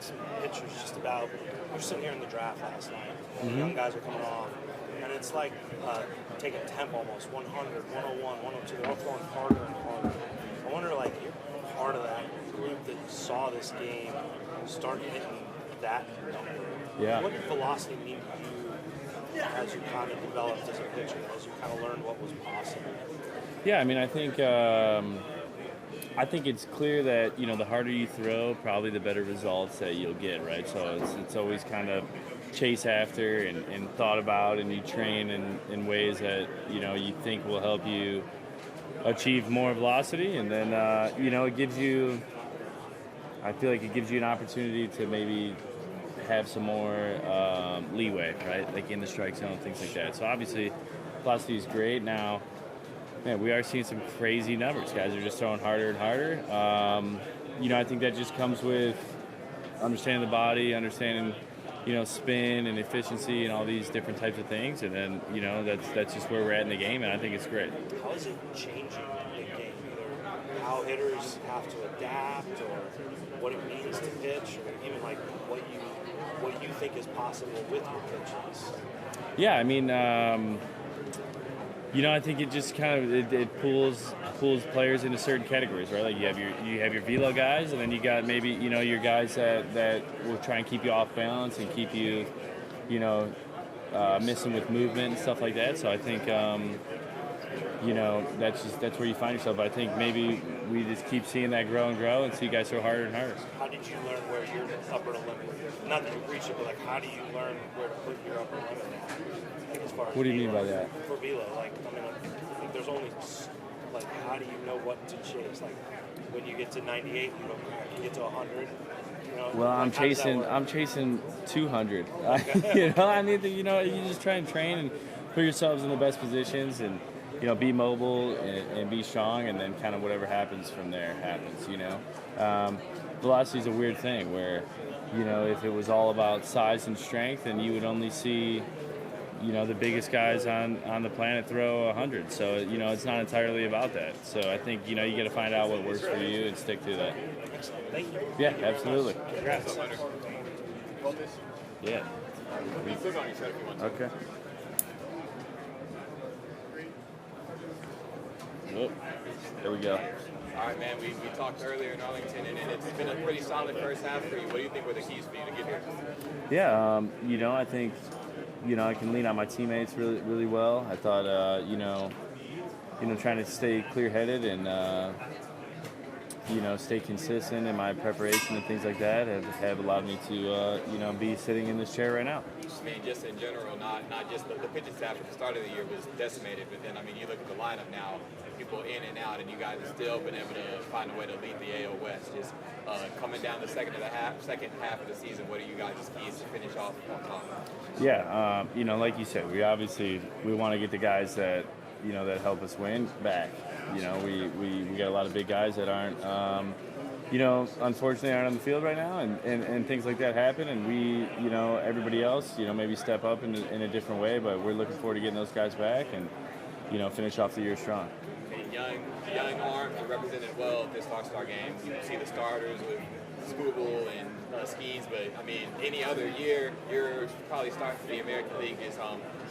some pitchers just about, we're sitting here in the draft last night, and young guys are coming off, and it's like taking temp almost, 100, 101, 102, they're all throwing harder and harder. I wonder, like, you're part of that group that saw this game start hitting that number. Yeah. What did velocity mean to you as you kind of developed as a pitcher, as you kind of learned what was possible? Yeah, I mean, I think it's clear that, the harder you throw, probably the better results that you'll get, right? So it's always kind of chase after and thought about, and you train in ways that, you think will help you achieve more velocity. And then, it gives you, I feel like it gives you an opportunity to maybe have some more leeway, right? Like in the strike zone, things like that. So obviously, velocity is great. Now, man, we are seeing some crazy numbers. Guys are just throwing harder and harder. I think that just comes with understanding the body, understanding, spin and efficiency and all these different types of things. And then, that's just where we're at in the game, and I think it's great. How is it changing the game? Either how hitters have to adapt, or what it means to pitch, or even like what you think is possible with your pitches? Yeah, I mean, I think it just kind of it pulls players into certain categories, right? Like you have your velo guys, and then you got maybe your guys that will try and keep you off balance and keep you missing with movement and stuff like that. So I think that's where you find yourself. But I think maybe we just keep seeing that grow and see guys throw harder and harder. How did you learn where your upper limit? Not that you reach it, but like how do you learn where to put your upper limit at? Like as far as what do you mean by that? For velo, like there's only like how do you know what to chase? Like when you get to 98, you get to 100. Well, like I'm chasing 200. Okay. You just try and train and put yourselves in the best positions and be mobile and be strong, and then kind of whatever happens from there happens. Velocity is a weird thing where if it was all about size and strength, then you would only see the biggest guys on the planet throw 100. So it's not entirely about that. So I think you got to find out what works for you and stick to that. Thank you. Yeah, absolutely. Congrats. Yeah. Okay. Oh, there we go. All right, man, we talked earlier in Arlington, and it's been a pretty solid first half for you. What do you think were the keys for you to get here? Yeah, I think, I can lean on my teammates really, really well. I thought, trying to stay clear-headed and, stay consistent in my preparation and things like that have allowed me to, be sitting in this chair right now. I mean, just in general, not just the pitching staff at the start of the year was decimated, but then, you look at the lineup now, people in and out, and you guys have still been able to find a way to lead the AL West. Just coming down the second half of the season, what are you guys' keys to finish off on top? Yeah, like you said, we want to get the guys that that help us win back. We got a lot of big guys that aren't, unfortunately aren't on the field right now, and things like that happen, and we, everybody else, maybe step up in a different way, but we're looking forward to getting those guys back and, finish off the year strong. Young arms are represented well at this All-Star game. You see the starters with Scooble and Skis, but any other year, you're probably starting for the American League. Is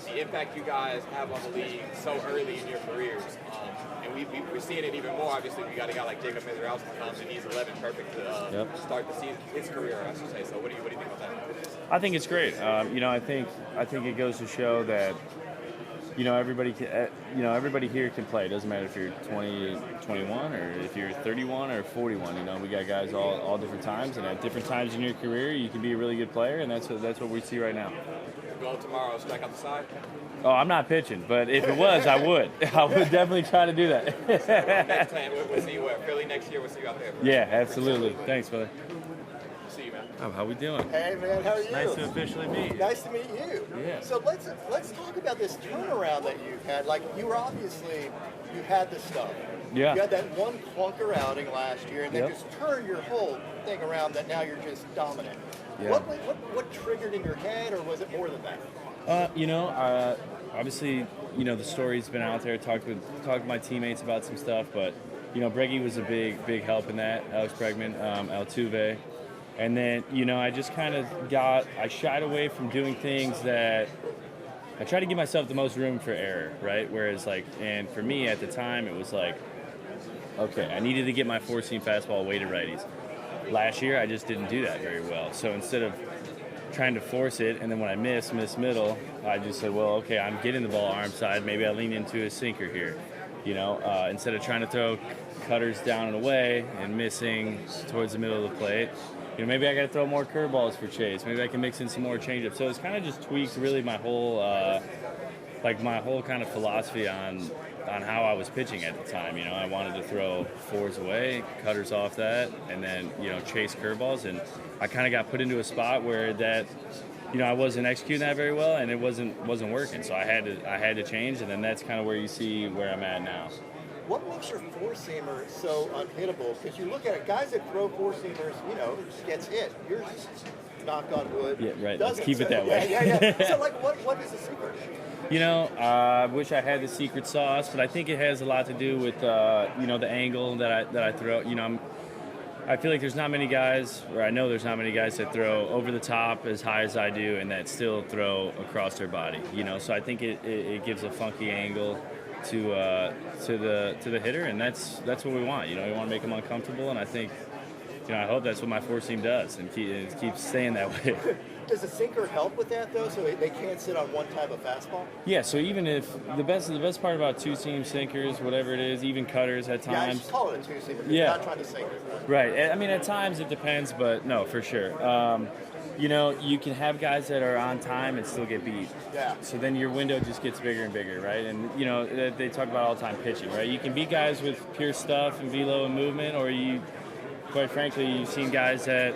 the impact you guys have on the league so early in your careers, and we're seeing it even more. Obviously, we got a guy like Jacob Mizraowski comes, and he's 11 perfect to start the season, his career, I should say. So, what do you think about that? I think it's great. I think it goes to show that. Everybody here can play. It doesn't matter if you're 20, 21, or if you're 31 or 41. We got guys all different times, and at different times in your career, you can be a really good player, and that's what we see right now. Go tomorrow, strike out the side. Oh, I'm not pitching, but if it was, I would. I would definitely try to do that. Next time, we'll see you at Philly next year. We'll see you out there. Bro. Yeah, absolutely. Thanks, brother. See you, man. Oh, how we doing? Hey, man, how are you? Nice to officially meet you. Nice to meet you. Yeah. So let's talk about this turnaround that you've had. Like, you had the stuff. Yeah. You had that one clunker outing last year, and then just turned your whole thing around that now you're just dominant. Yeah. What triggered in your head, or was it more than that? Obviously, the story's been out there. Talked to my teammates about some stuff, but Breggy was a big help in that. Alex Bregman, Altuve. And then, I just kind of I shied away from doing things that I try to give myself the most room for error, right? Whereas and for me at the time, it was like, okay, I needed to get my four-seam fastball away to righties. Last year, I just didn't do that very well. So instead of trying to force it, and then when I miss middle, I just said, well, okay, I'm getting the ball arm side. Maybe I lean into a sinker here. Instead of trying to throw cutters down and away and missing towards the middle of the plate, maybe I got to throw more curveballs for Chase. Maybe I can mix in some more changeups. So it's kind of just tweaked really my whole, my whole kind of philosophy on how I was pitching at the time. I wanted to throw fours away, cutters off that, and then, chase curveballs. And I kind of got put into a spot where that, I wasn't executing that very well, and it wasn't working. So I had to change, and then that's kind of where you see where I'm at now. What makes your four-seamer so unhittable? Because you look at it, guys that throw four-seamers, gets hit. Yours, knock on wood, yeah, right. doesn't. Let's keep it that way. Yeah. So, what is the secret? I wish I had the secret sauce, but I think it has a lot to do with, the angle that I throw. I feel like there's not many guys, or I know there's not many guys that throw over the top as high as I do, and that still throw across their body. So I think it gives a funky angle to the hitter, and that's what we want. We want to make them uncomfortable, and I think, I hope that's what my four seam does, and keeps staying that way. Does the sinker help with that though, so they can't sit on one type of fastball? Yeah. So even if the best part about two seam sinkers, whatever it is, even cutters at times. Yeah, I just call it a two seamer. Yeah. You're not trying to sink it. Right. I mean, at times it depends, but no, for sure. You can have guys that are on time and still get beat. Yeah. So then your window just gets bigger and bigger, right? And, they talk about all the time pitching, right? You can beat guys with pure stuff and velo and movement, or quite frankly, you've seen guys that,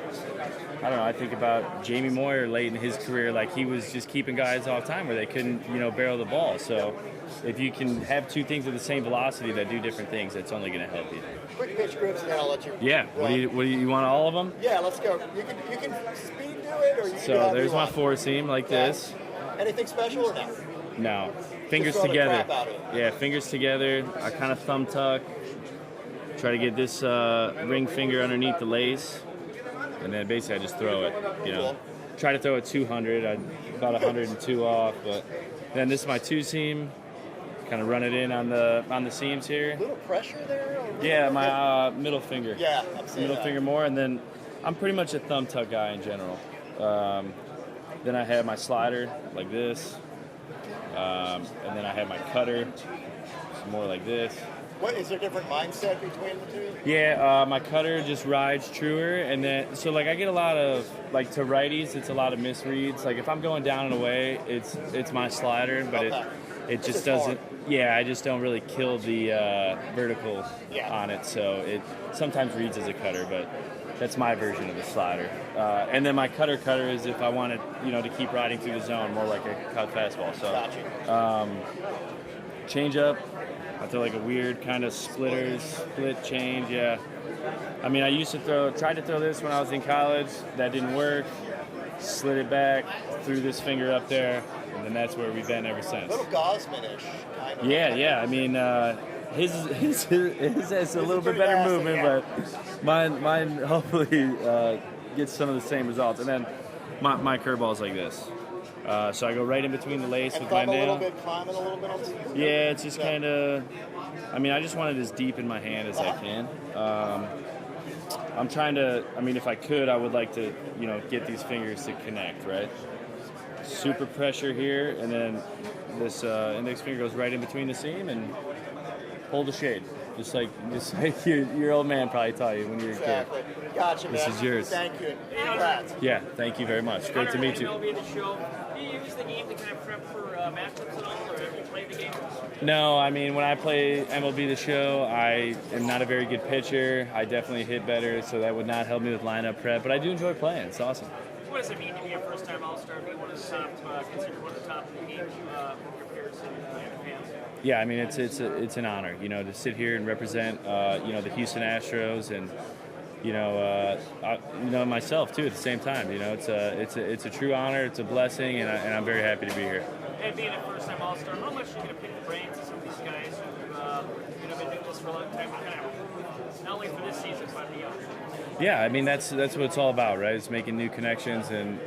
I don't know, I think about Jamie Moyer late in his career, he was just keeping guys off time where they couldn't, barrel the ball. So if you can have two things at the same velocity that do different things, that's only going to help you. Quick pitch grips, and then I'll let you. Yeah. What do you want all of them? Yeah, let's go. You can speed do it, or you can do So there's my want. four seam like this. Anything special or no? No. Fingers throw the together. crap out of it. Yeah, fingers together. I kind of thumb tuck. Try to get this ring finger underneath the lace, and then basically I just throw it. Cool. Try to throw it 200. I'm about 102 off, but then this is my two seam. Kind of run it in on the seams here. A little pressure there? Yeah, my middle finger. Yeah, I'm seeing middle that. finger more, and then I'm pretty much a thumb tuck guy in general. Then I have my slider like this, and then I have my cutter, some more like this. What is there a different mindset between the two? Yeah, my cutter just rides truer, and then so I get a lot of to righties. It's a lot of misreads. If I'm going down and away, it's my slider, but Okay. it just is doesn't. hard. Yeah, I just don't really kill the vertical Yeah. on it, so it sometimes reads as a cutter, but that's my version of the slider. And then my cutter is if I wanted to keep riding through the zone, more like a cut fastball. So Gotcha. change up. I throw a weird kind of split change, yeah. I mean, I tried to throw this when I was in college. That didn't work. Slid it back, threw this finger up there, and then that's where we've been ever since. A little Gosman-ish, kind of. Yeah. I mean, his has a little bit pretty better nasty, movement, yeah. but mine hopefully gets some of the same results. And then my curveball's like this. So I go right in between the lace And with my climbing a nail. little bit on the Yeah, it's just kind of. I mean, I just want it as deep in my hand as I can. I'm trying to. I mean, if I could, I would like to, get these fingers to connect, right? Super pressure here, and then this index finger goes right in between the seam and hold the shade, just like your old man probably taught you when you were a kid. Exactly. Gotcha, man. This is yours. Thank you. Congrats. Yeah, thank you very much. Great to meet you. MLB The Show. Do you use the game to kind of prep for matchups at all, or have you played the game? No, I mean, when I play MLB The Show, I am not a very good pitcher. I definitely hit better, so that would not help me with lineup prep, but I do enjoy playing. It's awesome. What does it mean to be a first-time All-Star, be one of the top, considered one of the top in the game with your peers and fans? Yeah, I mean, it's an honor, to sit here and represent, the Houston Astros and, myself too at the same time. It's a true honor. It's a blessing, and I'm very happy to be here. And being a first-time All-Star, how much are you going to pick the brains of some of these guys who've been doing this for a long time, kind of not only for this season but beyond? Yeah, I mean that's what it's all about, right? It's making new connections and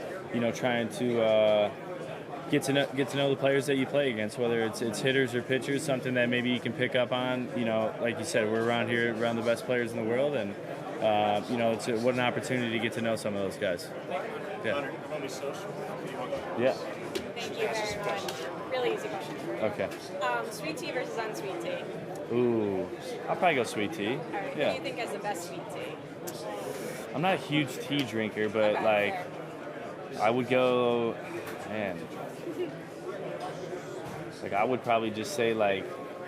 trying to get to know the players that you play against, whether it's hitters or pitchers, something that maybe you can pick up on. Like you said, we're around the best players in the world, and what an opportunity to get to know some of those guys. Yeah. Yeah. Thank you very much. Really easy question for you. Okay. Sweet tea versus unsweet tea. Ooh, I'll probably go sweet tea. All right. Yeah. Who do you think has the best sweet tea? I'm not a huge tea drinker, but Okay, like fair. I would go, man. Like I would probably just say like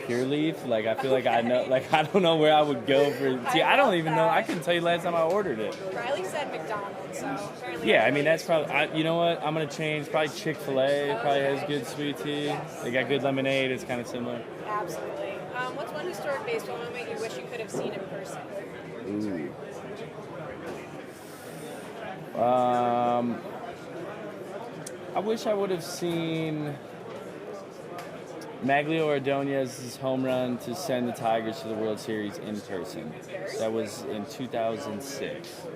Pure Leaf. Like I feel like I know. Like I don't know where I would go for tea. I don't even know. I couldn't tell you last time I ordered it. Riley said McDonald's, so apparently. Yeah, I mean that's probably. You know what? I'm gonna change. Probably Chick-fil-A. Probably has good sweet tea. They got good lemonade. It's kind of similar. Absolutely. What's one historic baseball moment you wish you could have seen in person? Ooh. I wish I would have seen Maglio Ordonez's home run to send the Tigers to the World Series in person. That was in 2006.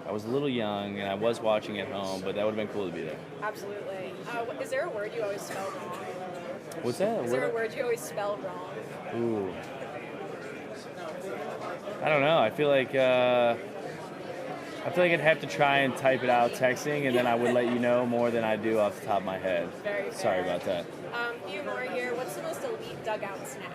I was a little young and I was watching at home, but that would have been cool to be there. Absolutely. Is there a word you always spell wrong? What's that? Is there a word you always spell wrong? Ooh. I don't know. I feel like I'd have to try and type it out texting, and then I would let you know more than I do off the top of my head. Very fair. Sorry about that. Few more here. What's the most elite dugout snack?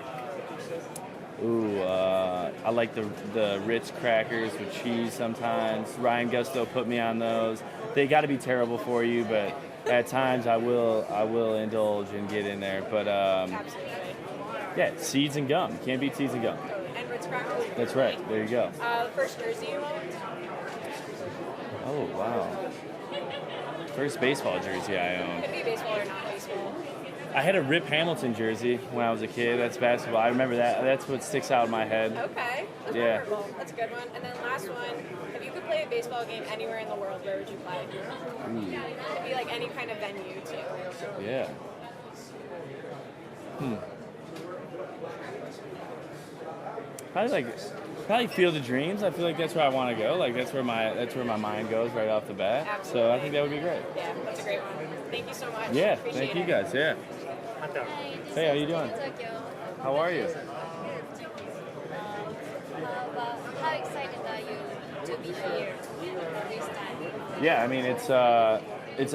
Ooh, I like the Ritz crackers with cheese sometimes. Ryan Gusto put me on those. They got to be terrible for you, but at times I will indulge and get in there. But Absolutely. yeah, seeds and gum. Can't beat seeds and gum. And Ritz crackers. That's right. There you go. The first jersey you owned? Oh wow. First baseball jersey I owned. Could be baseball or not baseball. I had a Rip Hamilton jersey when I was a kid. That's basketball. I remember that. That's what sticks out in my head. Okay. That's Yeah. memorable. That's a good one. And then last one, if you could play a baseball game anywhere in the world, where would you play? Ooh. It'd be like any kind of venue too. Yeah. Probably Field of Dreams. I feel like that's where I want to go. Like that's where my mind goes right off the bat. Absolutely. So I think that would be great. Yeah, that's a great one. Thank you so much. Yeah. Appreciate Thank you it. guys. Yeah. Hey, how you doing? How are you? How excited are you to be here this time? Yeah. I mean, it's an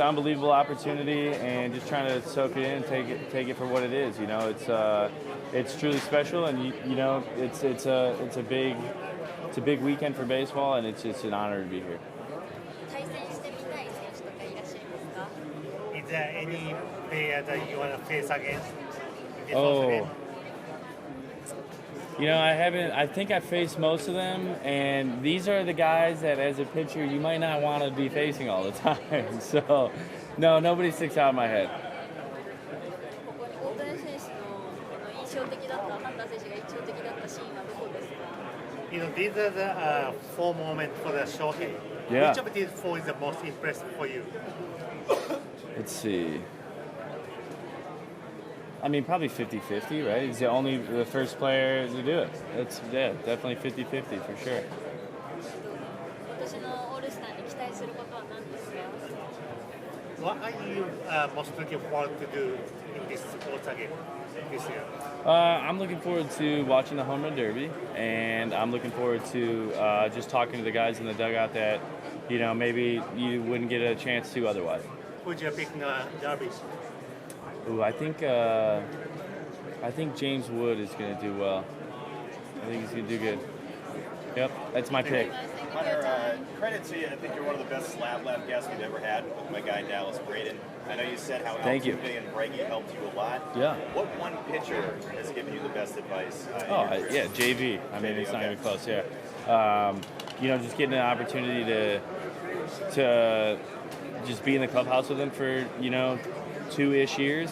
unbelievable opportunity, and just trying to soak it in and take it for what it is. It's truly special, and it's a big weekend for baseball, and it's just an honor to be here. 対戦してみたい選手とかいらっしゃいますか？ Is there any player that you want to face against? in this Oh. game? I haven't. I think I faced most of them, and these are the guys that, as a pitcher, you might not want to be facing all the time. So, no, nobody sticks out in my head. ここに大谷選手の印象的だった、ハンター選手が印象的だったシーンはどこですか？ You know, these are the four moments for the showcase. Yeah. Which of these four is the most impressive for you? Let's see. I mean, probably 50-50, right? He's the first player to do it. Definitely 50-50 for sure. 今年のオールスターに期待することは何ですか？ What are you most looking forward to do in this sports game this year? I'm looking forward to watching the Home Run Derby, and I'm looking forward to just talking to the guys in the dugout that, maybe you wouldn't get a chance to otherwise. Who's your pick in the derby? Ooh, I think James Wood is going to do well. I think he's going to do good. Yep, that's my pick. Hunter, credit to you. I think you're one of the best slab lab guests we've ever had with my guy Dallas Braden. I know you said how Thank you. Altuve and Breggy helped you a lot. Yeah. What one pitcher has given you the best advice? In Oh, your career? yeah, JV. I mean, JV, it's not okay. even close. Yeah. Just getting an opportunity to just be in the clubhouse with him for 2-ish years.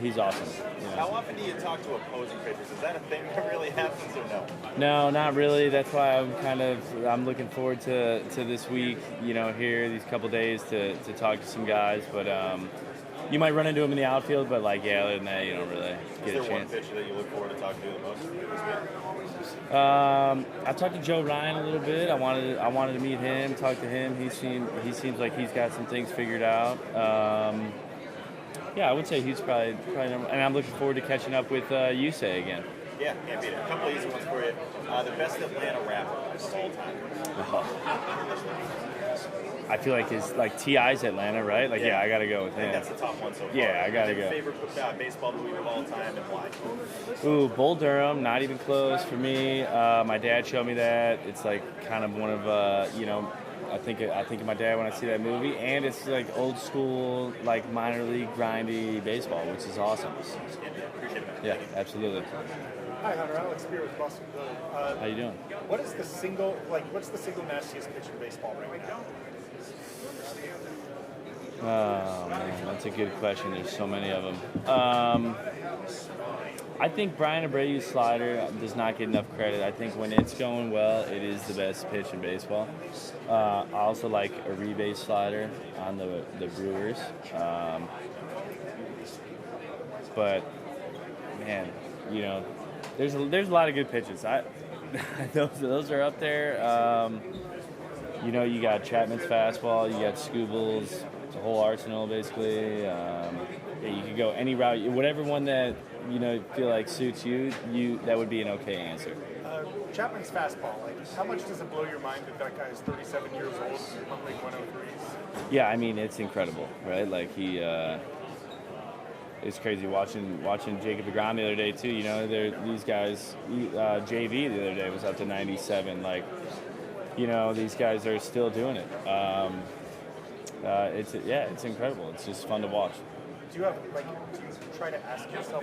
He's awesome. How often do you talk to opposing pitchers? Is that a thing that really happens or no? No, not really. That's why I'm looking forward to this week. Here these couple days to talk to some guys. But you might run into them in the outfield. But other than that, you don't really Is get there a one chance. pitcher that you look forward to talking to the most this week? I talked to Joe Ryan a little bit. I wanted to meet him, talk to him. He seems like he's got some things figured out. Yeah, I would say he's probably number. And I'm looking forward to catching up with Yusei again. Yeah, can't beat it. A couple of easy ones for you. The best Atlanta rapper of all time. I feel like his T.I.'s Atlanta, right? Like, yeah, I got to go with him. I think that's the top one so far. Yeah, I got to go. Favorite baseball movie of all time and why? Ooh, Bull Durham, not even close for me. My dad showed me that. It's like kind of one of I think of my dad when I see that movie, and it's like old school, like minor league grindy baseball, which is awesome. Yeah, absolutely. Hi, Hunter. Alex Spear with Boston Globe. How you doing? What's the single nastiest pitch in baseball right now? Oh man, that's a good question. There's so many of them. I think Brian Abreu's slider does not get enough credit. I think when it's going well, it is the best pitch in baseball. I also like Uribe's slider on the Brewers. But man, there's a lot of good pitches. Those are up there. You got Chapman's fastball, you got Scooble's, the whole arsenal basically. You could go any route, whatever one that feel like suits you. That would be an okay answer. Chapman's fastball. How much does it blow your mind that guy is 37 years old, only 103s? Yeah, I mean it's incredible, right? Like he. It's crazy watching Jacob deGrom the other day too. These guys. JV the other day was up to 97. These guys are still doing it. It's incredible. It's just fun to watch. Do you try to ask yourself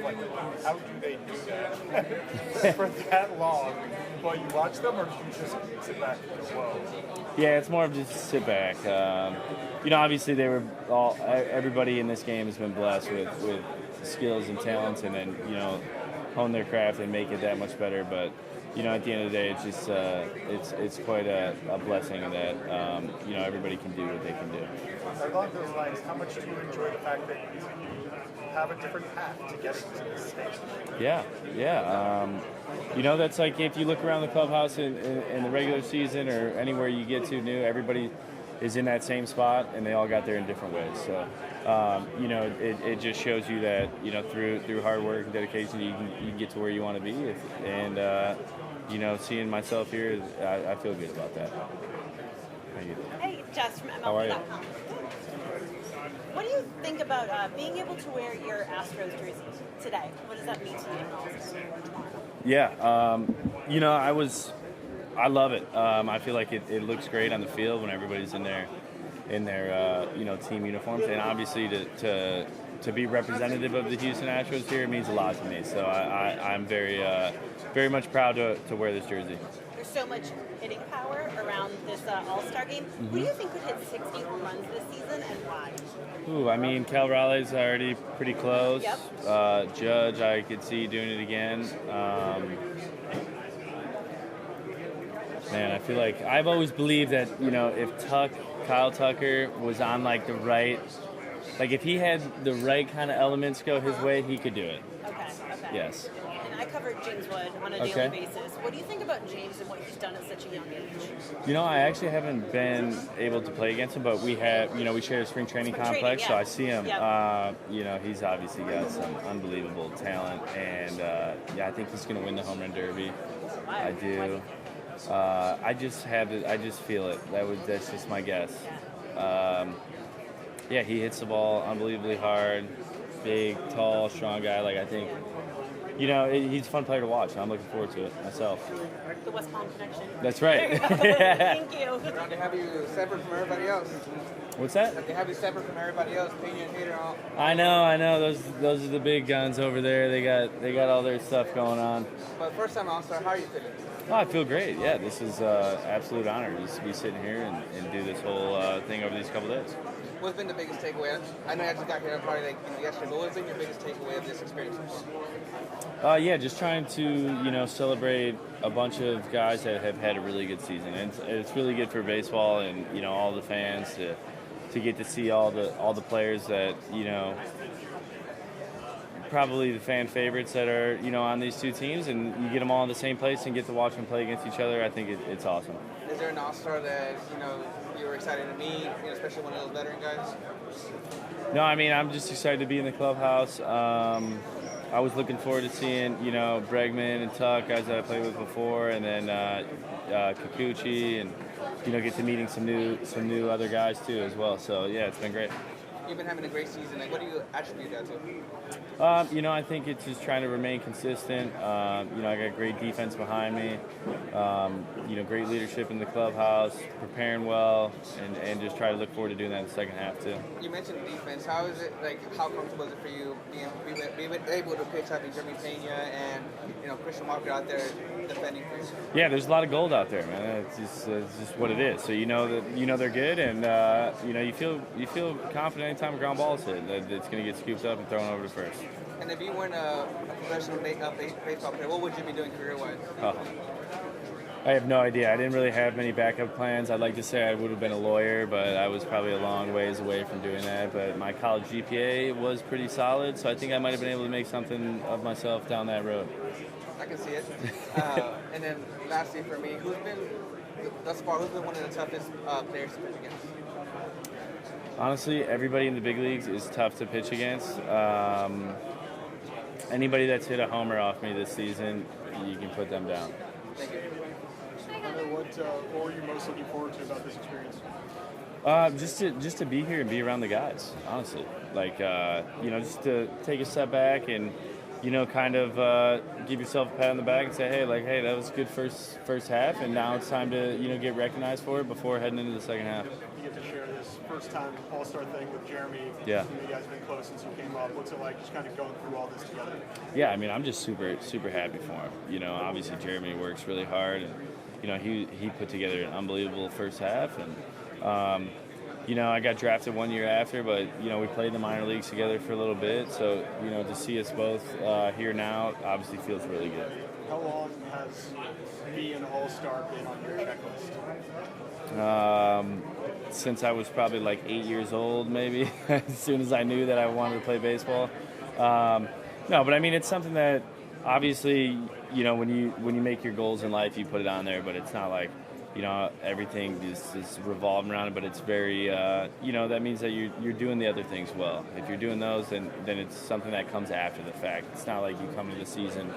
how do they do that for that long while you watch them, or do you just sit back and go, whoa? Yeah, it's more of just sit back. Obviously everybody in this game has been blessed with skills and talents, and then hone their craft and make it that much better. But at the end of the day, it's just it's quite a blessing that everybody can do what they can do. Along those lines, how much do you enjoy the fact that you have a different path to getting to this stage? Yeah. That's like if you look around the clubhouse in the regular season or anywhere you get to new, everybody is in that same spot, and they all got there in different ways. So, it just shows you that through hard work and dedication, you can get to where you want to be. Seeing myself here, I feel good about that. How you doing? Hey, Jess from How are you? MLB.com. What do you think about being able to wear your Astros jersey today? What does that mean to you? Yeah, I love it. I feel like it looks great on the field when everybody's in their team uniforms, and obviously to be representative of the Houston Astros here means a lot to me. So I'm very much proud to wear this jersey. There's so much hitting power around this All-Star game. Mm-hmm. Who do you think could hit 60 home runs this season, and why? Ooh, I mean, Cal Raleigh's already pretty close. Yep. Judge, I could see doing it again. Man, I feel like I've always believed that, if Kyle Tucker was on the right, if he had the right kind of elements go his way, he could do it. Okay. Yes. And I covered James Wood on a daily basis. What do you think about James and what he's done at such a young age? I actually haven't been able to play against him, but we have, we share a spring training complex, so I see him. Yep. He's obviously got some unbelievable talent, and I think he's going to win the home run derby. Why? I do. I just feel it. That's just my guess. He hits the ball unbelievably hard. Big, tall, strong guy. I think, he's a fun player to watch. I'm looking forward to it myself. The West Palm connection. That's right. Thank you. They have you separate from everybody else. What's that? They have you separate from everybody else. Pena and Hater all. I know. Those are the big guns over there. They got all their stuff going on. But first time All-Star, how are you feeling? Oh, I feel great. Yeah, this is absolute honor just to be sitting here and do this whole thing over these couple days. What's been the biggest takeaway? I know you just got here on Friday yesterday, but what's been your biggest takeaway of this experience? Just trying to celebrate a bunch of guys that have had a really good season, and it's really good for baseball and all the fans to get to see all the players that probably the fan favorites that are, on these two teams, and you get them all in the same place and get to watch them play against each other. I think it's awesome. Is there an all-star that, you were excited to meet, especially one of those veteran guys? No, I mean, I'm just excited to be in the clubhouse. I was looking forward to seeing, Bregman and Tuck, guys that I played with before, and then Kikuchi, and, get to meeting some new other guys too as well. So, yeah, it's been great. You've been having a great season. Like, what do you attribute that to? I think it's just trying to remain consistent. I got great defense behind me. Great leadership in the clubhouse, preparing well, and just try to look forward to doing that in the second half too. You mentioned defense. How is it? Like, how comfortable is it for you being able to pitch having Jeremy Pena and Christian Walker out there defending for you? Yeah, there's a lot of gold out there, man. It's just what it is. So that they're good, and you feel confident anytime a ground ball is hit that it's going to get scooped up and thrown over to first. And if you weren't a professional baseball player, what would you be doing career-wise? I have no idea. I didn't really have many backup plans. I'd like to say I would have been a lawyer, but I was probably a long ways away from doing that. But my college GPA was pretty solid, so I think I might have been able to make something of myself down that road. I can see it. And then lastly for me, who's been one of the toughest players to pitch against? Honestly, everybody in the big leagues is tough to pitch against. Anybody that's hit a homer off me this season, you can put them down. Thank you. What were you most looking forward to about this experience? Just to be here and be around the guys, honestly. Like, just to take a step back and, kind of give yourself a pat on the back and say, hey, that was a good first half, and now it's time to, get recognized for it before heading into the second half. You get to share this first-time All-Star thing with Jeremy. Yeah. You guys have been close since you came up. What's it like just kind of going through all this together? Yeah, I mean, I'm just super, super happy for him. Obviously Jeremy works really hard, and, he put together an unbelievable first half, and, I got drafted 1 year after, but, we played in the minor leagues together for a little bit. So, to see us both here now obviously feels really good. How long has being an All-Star been on your checklist? Since I was probably like 8 years old, maybe, as soon as I knew that I wanted to play baseball. No, but I mean, it's something that obviously, when you make your goals in life, you put it on there, but it's not like, everything is revolving around it, but it's very, that means that you're doing the other things well. If you're doing those, then it's something that comes after the fact. It's not like you come into the season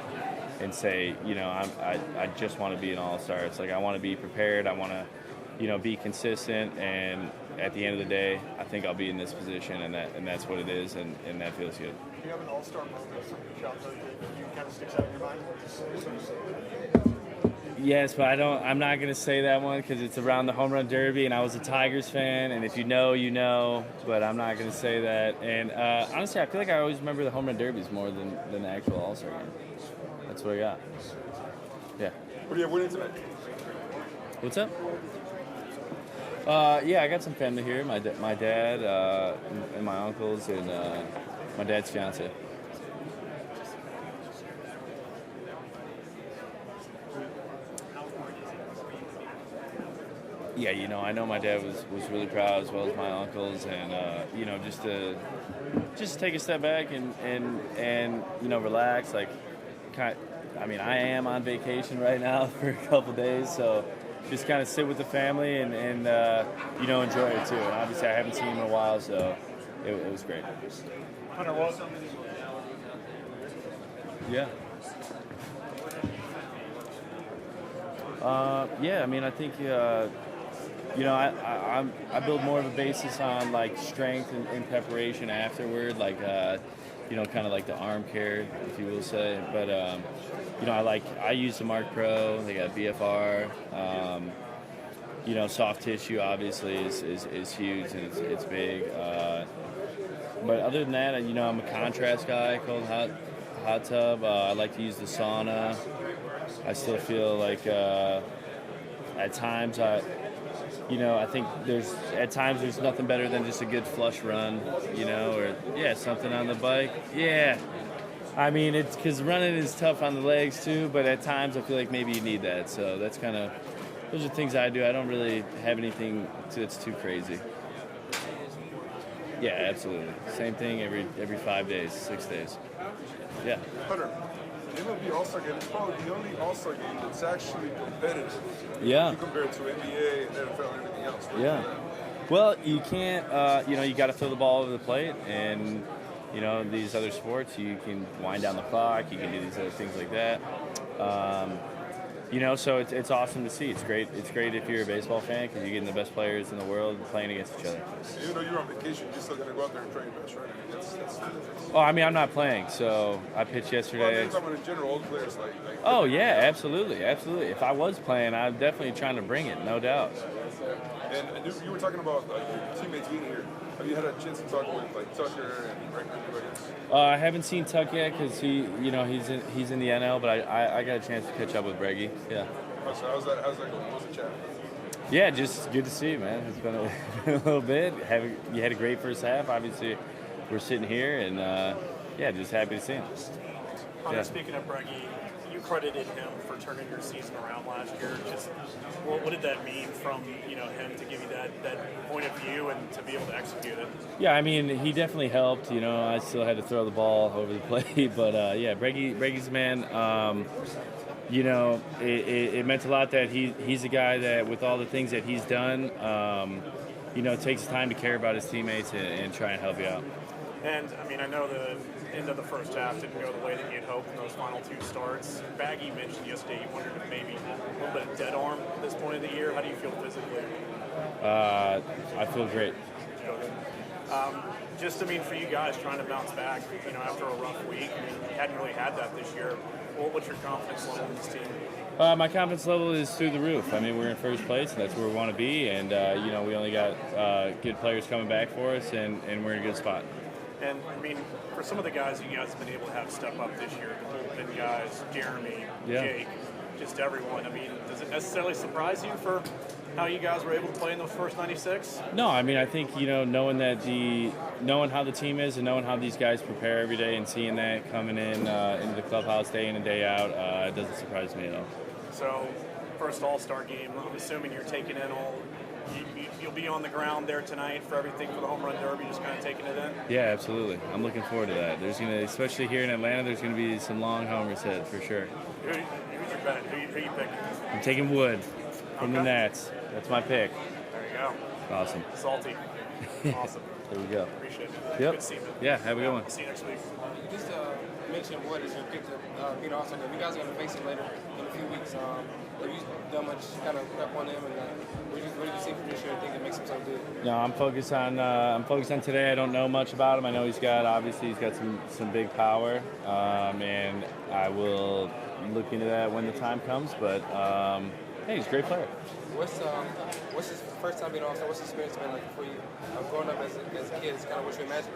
and say, I just want to be an all-star. It's like I want to be prepared. I want to, be consistent, and at the end of the day, I think I'll be in this position, and that's what it is, and that feels good. Do you have an all-star moment from your childhood that you kind of sticks out in your mind? Yes, but I'm not going to say that one because it's around the home run derby, and I was a Tigers fan, and if you know, you know, but I'm not going to say that. And honestly, I feel like I always remember the home run derbies more than the actual all-star game. That's what I got. Yeah. What do you have winning tonight? What's up? Yeah, I got some family here. My dad and my uncles and my dad's fiance. Yeah, I know my dad was really proud, as well as my uncles, and just take a step back and relax. Like, I am on vacation right now for a couple days, so just kind of sit with the family and enjoy it too. And obviously, I haven't seen him in a while, so it was great. Hunter, welcome. Yeah. I think I build more of a basis on like strength and preparation afterward, like kind of like the arm care, if you will say. But I use the Mark Pro. They got BFR. Soft tissue obviously is huge, and it's big. But other than that, I'm a contrast guy, called hot tub. I like to use the sauna. I still feel like at times I think there's nothing better than just a good flush run, or something on the bike. Yeah. I mean, it's because running is tough on the legs too, but at times I feel like maybe you need that. So those are things I do. I don't really have anything that's too crazy. Yeah, absolutely. Same thing every 5 days, 6 days. Yeah. Hunter, the MLB All-Star Game is probably the only All-Star Game that's actually competitive. Yeah. If you compare it to NBA and NFL and everything else. Right? Yeah. Well, you can't, you got to throw the ball over the plate, and, these other sports, you can wind down the clock, you can do these other things like that. So it's awesome to see. It's great. It's great if you're a baseball fan because you're getting the best players in the world playing against each other. Even though you're on vacation, you're still going to go out there and try your best, right? That's the difference. Oh, I mean, I'm not playing, so I pitched yesterday. Well, I'm talking about in general, old players like oh, yeah, absolutely. If I was playing, I'm definitely trying to bring it, no doubt. And you were talking about your teammates being here. Have you had a chance to talk with Tucker and Rick and everybody else? I haven't seen Tuck yet because he's in the NL, but I got a chance to catch up with Breggy. Yeah. So how's that going? What's the chat? Yeah, just good to see you, man. It's been a little bit. You had a great first half. Obviously, we're sitting here, and just happy to see him. Speaking of Breggy, you credited him for turning your season around last year. Just what did that mean from him to give you that point of view and to be able to execute it? Yeah, I mean, he definitely helped. I still had to throw the ball over the plate, but Breggy's a man. It meant a lot that he's a guy that, with all the things that he's done, takes time to care about his teammates and try and help you out. And, I know the end of the first half didn't go the way that you had hoped in those final two starts. Baggy mentioned yesterday you wondered if maybe a little bit of dead arm at this point of the year. How do you feel physically? I feel great. For you guys trying to bounce back, after a rough week, you hadn't really had that this year. What's your confidence level in this team? My confidence level is through the roof. We're in first place, and that's where we want to be. And, we only got good players coming back for us, and we're in a good spot. And, for some of the guys that you guys have been able to have step up this year, the bullpen guys, Jeremy, Jake, just everyone, does it necessarily surprise you for how you guys were able to play in those first 96? No, I think, knowing how the team is and knowing how these guys prepare every day and seeing that coming in into the clubhouse day in and day out, it doesn't surprise me at all. So, first All-Star game, I'm assuming you're taking in you'll be on the ground there tonight for everything for the home run derby, just kind of taking it in? Yeah, absolutely. I'm looking forward to that. There's especially here in Atlanta, there's going to be some long homers hit for sure. Who's your bet? Who you picking? I'm taking Wood from the Nats. That's my pick. There you go. Awesome. Salty. Awesome. There we go. Appreciate it. Yep. Good to see you. Yeah, have a good one. See you next week. Just mention Wood as your pick to beat All-Star game. You guys are going to face him later in a few weeks. Have you done much kind of prep on him, and what do you see from this year and think that makes him so good? No, I'm focused on today. I don't know much about him. I know he's got some big power, and I will look into that when the time comes. But hey, he's a great player. What's his first time being All-Star? What's his experience been like for you? Growing up as a kid, is kind of what you imagine.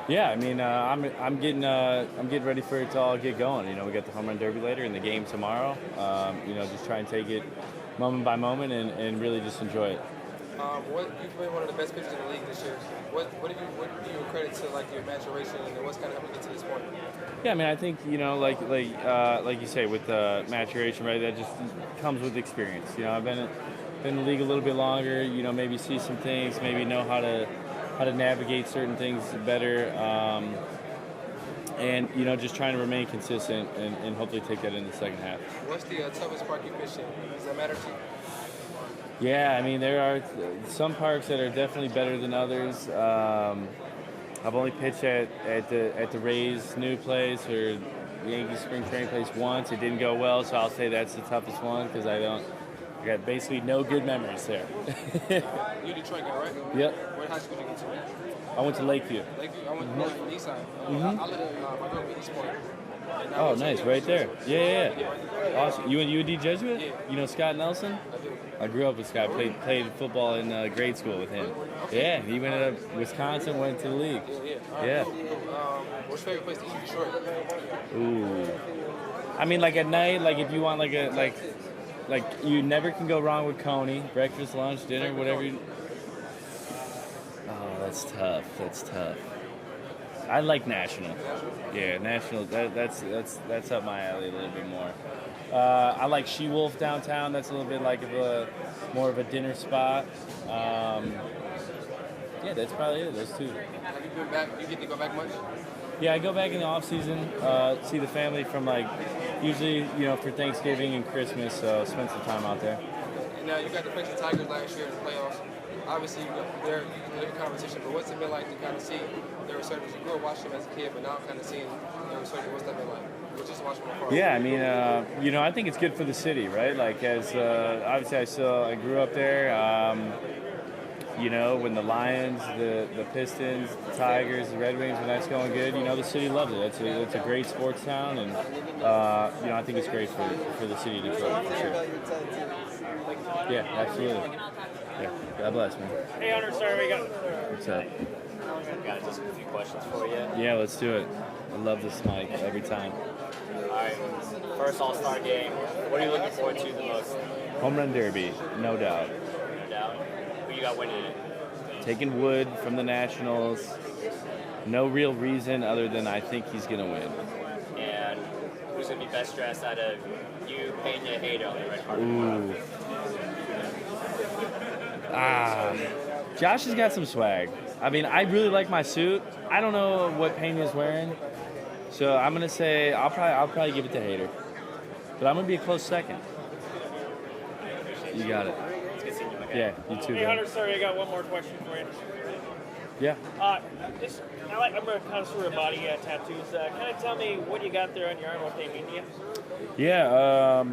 Yeah, I'm getting ready for it to all get going. We got the home run derby later and the game tomorrow. Just try and take it moment by moment and really just enjoy it. You've been one of the best pitchers in the league this year. What do you credit to your maturation and what's kind of helped you get to this point? Yeah, I think like you say with maturation, right? That just comes with experience. I've been in the league a little bit longer. Maybe see some things, maybe know how to navigate certain things better, and just trying to remain consistent and hopefully take that in the second half. What's the toughest park you pitched in? Does that matter to you? Yeah, there are some parks that are definitely better than others. I've only pitched at the Rays' new place or Yankees spring training place once. It didn't go well, so I'll say that's the toughest one because I got basically no good memories there. You're a Detroit guy, right? Yep. What high school did you get to? I went to Lakeview. Lakeview? I went to the east side. I live in my girl beat East Point. Oh, nice, right there. Yeah. Awesome. You went UD Jesuit? Yeah. You know Scott Nelson? I do. I grew up with Scott. Played football in grade school with him. Yeah, he went to Wisconsin, went to the league. Yeah. What's your favorite place to eat in Detroit? Ooh. Like at night, if you want like you never can go wrong with Coney. Breakfast, lunch, dinner, whatever. Oh, that's tough. I like National. Yeah, National. That's up my alley a little bit more. I like She-Wolf downtown. That's a little bit more of a dinner spot. Yeah, that's probably it. Those two. Have you been back? You get to go back much? Yeah, I go back in the off season, see the family from like usually for Thanksgiving and Christmas. So spend some time out there. And now you got to face the Tigers last year in the playoffs. Obviously, they're in competition, but what's it been like to kind of see their resurgence? You grew up watching them as a kid, but now kind of seeing their resurgence. What's that been like? We're just watching from afar. Yeah, I mean, I think it's good for the city, right? Like, as obviously I grew up there. When the Lions, the Pistons, the Tigers, the Red Wings, when that's going good, the city loves it. It's a great sports town, and I think it's great for the city of Detroit for sure. Yeah, absolutely. Yeah, God bless, man. Hey, Hunter, sorry we got. What's up? Got just a few questions for you. Yeah, let's do it. I love this mic every time. All right, first All-Star game. What are you looking forward to the most? Home run derby, no doubt. No doubt. Who you got winning it? Taking Wood from the Nationals. No real reason other than I think he's going to win. And who's going to be best dressed out of you, Pena, Hader on the red carpet? Ooh. Josh has got some swag. I mean, I really like my suit. I don't know what Pena's wearing, so I'm gonna say I'll probably give it to Hader, but I'm gonna be a close second. You got it. Yeah, you too. Hey, Hunter, sorry, I got one more question for you. Yeah. I'm a connoisseur of body tattoos. Kind of tell me what you got there on your arm, what they mean to you? Yeah.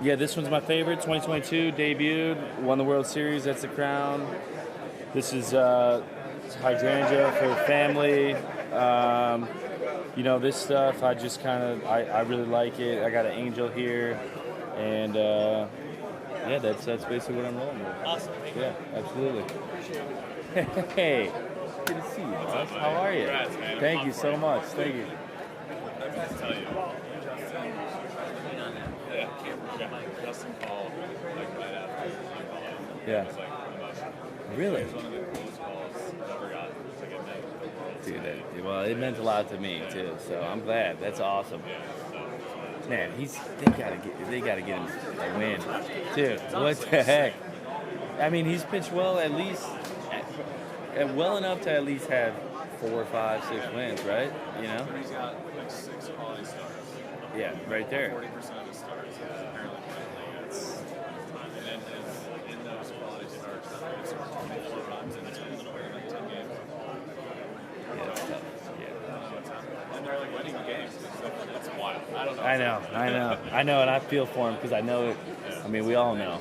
Yeah, this one's my favorite. 2022 debuted, won the World Series. That's the crown. This is hydrangea for family. This stuff I just I really like it. I got an angel here, and that's basically what I'm rolling with. Awesome. Yeah, absolutely. Hey, good to see you. How are you? Congrats, man. Thank you so much. Thank you. I meant to tell you, Justin called right after you called. Yeah. It was the most. Really? It was one of the coolest calls I've ever gotten. It meant the world. Dude, well, it meant a lot to me too. So I'm glad. That's awesome. Man, they gotta get him a win, dude. What the heck? I mean, he's pitched well well enough to at least have 4, 5, 6 wins, right? He's got 6 quality starts. Yeah, right there. 40% of his starts apparently. And then in those quality starts, it's 24 runs and 10 games. Yeah, that's tough. Yeah. And they're winning games. That's wild. I don't know. I know, and I feel for him because I know it. I mean, we all know.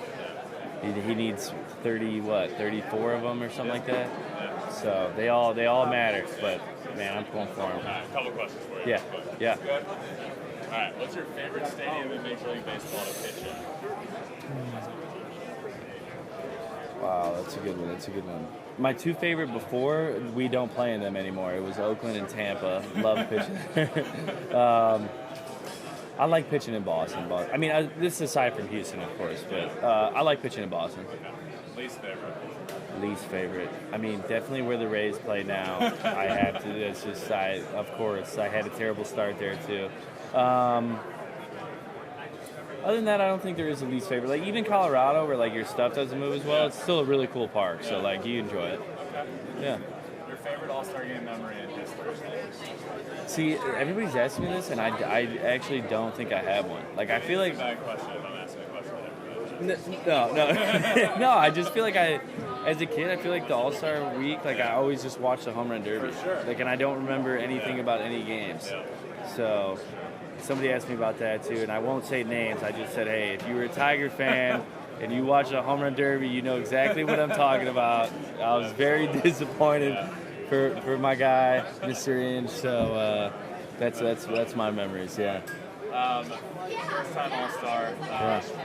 He needs 34 of them or something like that. So they all matter. But man, I'm pulling for him. A couple questions for you. Yeah. Good? All right. What's your favorite stadium in Major League Baseball to pitch in? Wow, that's a good one. My 2 favorite before, we don't play in them anymore. It was Oakland and Tampa. Love pitching. I like pitching in Boston. I mean, this is aside from Houston, of course, but I like pitching in Boston. Least favorite? Least favorite. I mean, definitely where the Rays play now. I have to. It's just, of course, I had a terrible start there, too. Other than that, I don't think there is a least favorite. Like, even Colorado, where, your stuff doesn't move as well, it's still a really cool park. So, you enjoy it. Okay. Yeah. Your favorite All-Star game memory in history? See, everybody's asking me this, and I actually don't think I have one. I feel like... It's a bad question if I'm asking a question. No. No, I just feel like as a kid, I feel like the All-Star week, I always just watched the Home Run Derby. For sure. And I don't remember anything about any games. Yeah. So... Somebody asked me about that too, and I won't say names. I just said, hey, if you were a Tiger fan and you watch a Home Run Derby, you know exactly what I'm talking about. I was very disappointed for my guy, Mr. Inge. So that's my memories. Yeah. First time All-Star.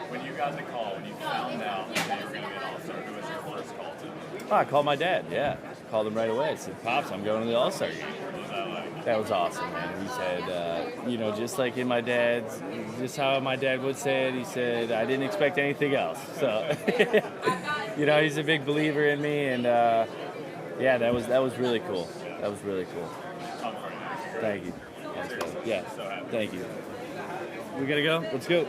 When you got the call, when you found out that you were going to be an All-Star, who was your first call to? Oh, I called my dad. Yeah, called him right away. I said, Pops, I'm going to the All-Star game. That was awesome, man. He said, just like in my dad's, just how my dad would say it, he said, I didn't expect anything else. So, he's a big believer in me, and that was really cool. That was really cool. Thank you. Yeah, thank you. We gotta go? Let's go.